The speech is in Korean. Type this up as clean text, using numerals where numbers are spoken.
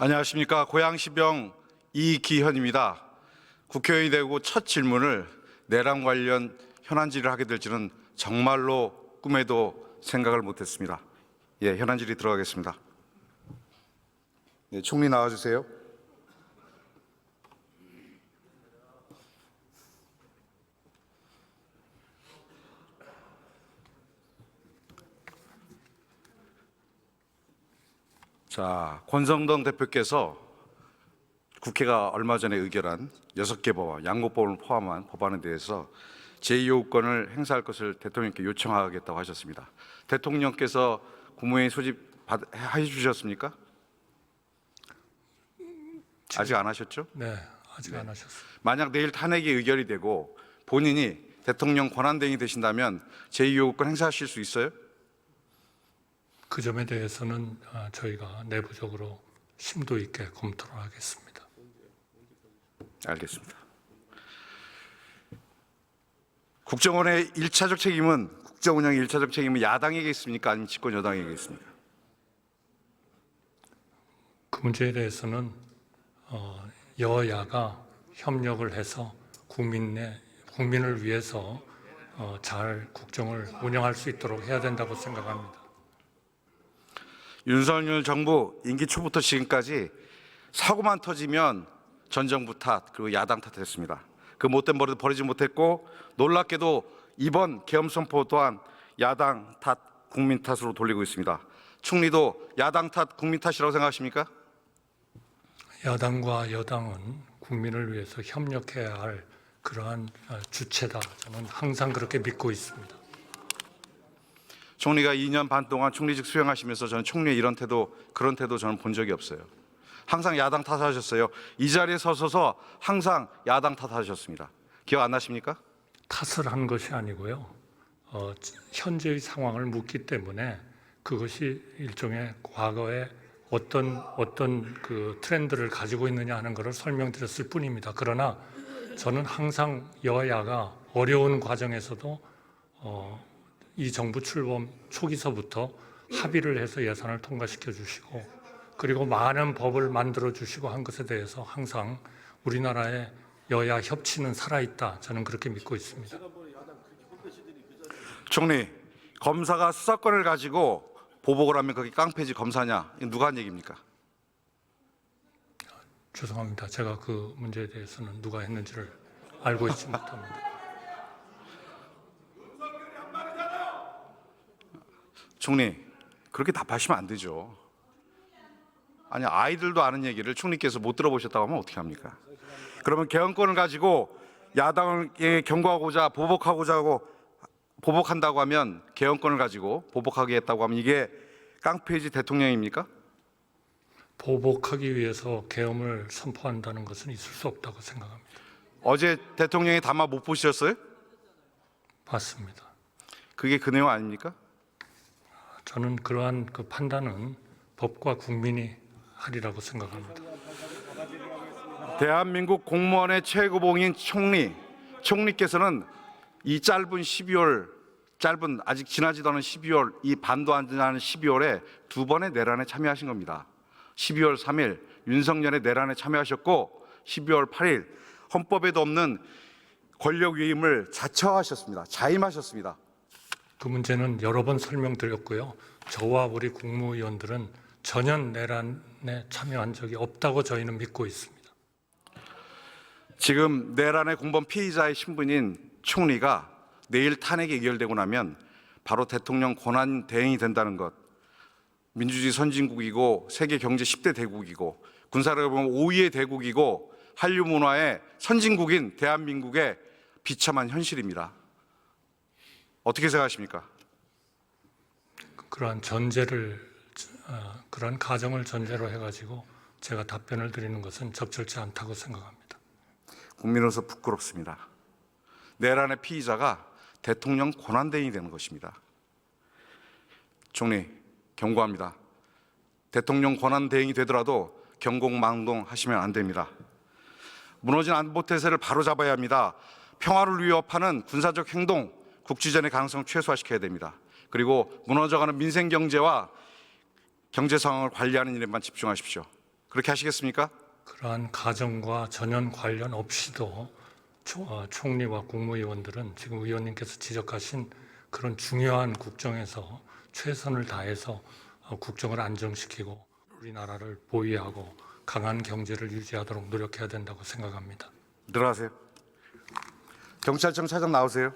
안녕하십니까. 고양시병 이기현입니다. 국회의원이 되고 첫 질문을 내란 관련 현안질을 하게 될지는 정말로 꿈에도 생각을 못했습니다. 현안질이 들어가겠습니다. 총리 나와주세요. 자, 권성동 대표께서 국회가 얼마 전에 의결한 6개 법안, 양곡법을 포함한 법안에 대해서 제2요구권을 행사할 것을 대통령께 요청하겠다고 하셨습니다. 대통령께서 국무회의 소집해 주셨습니까? 아직 안 하셨죠? 네, 아직 안 하셨어요. 만약 내일 탄핵이 의결이 되고 본인이 대통령 권한대행이 되신다면 제2요구권 행사하실 수 있어요? 그 점에 대해서는 저희가 내부적으로 심도 있게 검토를 하겠습니다. 알겠습니다. 국정원의 1차적 책임은, 국정운영의 1차적 책임은 야당에게 있습니까? 아니면 집권 여당에게 있습니까? 그 문제에 대해서는 여야가 협력을 해서 국민을 위해서 잘 국정을 운영할 수 있도록 해야 된다고 생각합니다. 윤석열 정부 임기 초부터 지금까지 사고만 터지면 전 정부 탓 그리고 야당 탓했습니다. 그 못된 버릇 버리지 못했고 놀랍게도 이번 계엄 선포 또한 야당 탓, 국민 탓으로 돌리고 있습니다. 총리도 야당 탓, 국민 탓이라고 생각하십니까? 야당과 여당은 국민을 위해서 협력해야 할 그러한 주체다. 저는 항상 그렇게 믿고 있습니다. 총리가 2년 반 동안 총리직 수행하시면서 저는 총리의 이런 태도, 그런 태도 저는 본 적이 없어요. 항상 야당 탓하셨어요. 이 자리에 서서 항상 야당 탓하셨습니다. 기억 안 나십니까? 탓을 한 것이 아니고요. 현재의 상황을 묻기 때문에 그것이 일종의 과거에 어떤 그 트렌드를 가지고 있느냐 하는 것을 설명드렸을 뿐입니다. 그러나 저는 항상 여야가 어려운 과정에서도 이 정부 출범 초기서부터 합의를 해서 예산을 통과시켜 주시고 그리고 많은 법을 만들어 주시고 한 것에 대해서 항상 우리나라의 여야 협치는 살아있다. 저는 그렇게 믿고 있습니다. 총리, 검사가 수사권을 가지고 보복을 하면 그게 깡패지 검사냐? 이거 누가 한 얘기입니까? 죄송합니다. 제가 그 문제에 대해서는 누가 했는지를 알고 있지 못합니다. 총리, 그렇게 답하시면 안 되죠. 아니, 아이들도 아는 얘기를 총리께서 못 들어보셨다고 하면 어떻게 합니까? 그러면 개헌권을 가지고 야당에 경고하고자 보복한다고 하면 개헌권을 가지고 보복하게 했다고 하면 이게 깡패지 대통령입니까? 보복하기 위해서 계엄을 선포한다는 것은 있을 수 없다고 생각합니다. 어제 대통령의 담화 못 보셨어요? 맞습니다. 그게 그 내용 아닙니까? 저는 그러한 그 판단은 법과 국민이 하리라고 생각합니다. 대한민국 공무원의 최고봉인 총리께서는 이 짧은 12월, 아직 지나지도 않은 12월, 이 반도 안 지나는 12월에 두 번의 내란에 참여하신 겁니다. 12월 3일 윤석열의 내란에 참여하셨고 12월 8일 헌법에도 없는 권력 위임을 자임하셨습니다. 그 문제는 여러 번 설명드렸고요. 저와 우리 국무위원들은 전혀 내란에 참여한 적이 없다고 저희는 믿고 있습니다. 지금 내란의 공범 피의자의 신분인 총리가 내일 탄핵이 의결되고 나면 바로 대통령 권한 대행이 된다는 것. 민주주의 선진국이고 세계 경제 10대 대국이고 군사력을 보면 5위의 대국이고 한류 문화의 선진국인 대한민국의 비참한 현실입니다. 어떻게 생각하십니까? 그러한 가정을 전제로 해가지고 제가 답변을 드리는 것은 적절치 않다고 생각합니다. 국민으로서 부끄럽습니다. 내란의 피의자가 대통령 권한대행이 되는 것입니다. 총리, 경고합니다. 대통령 권한대행이 되더라도 경공망동하시면 안 됩니다. 무너진 안보태세를 바로잡아야 합니다. 평화를 위협하는 군사적 행동, 국지전의 가능성을 최소화시켜야 됩니다. 그리고 무너져가는 민생 경제와 경제 상황을 관리하는 일에만 집중하십시오. 그렇게 하시겠습니까? 그러한 가정과 전혀 관련 없이도 총리와 국무위원들은 지금 의원님께서 지적하신 그런 중요한 국정에서 최선을 다해서 국정을 안정시키고 우리나라를 보위하고 강한 경제를 유지하도록 노력해야 된다고 생각합니다. 들어가세요. 경찰청 차장 나오세요.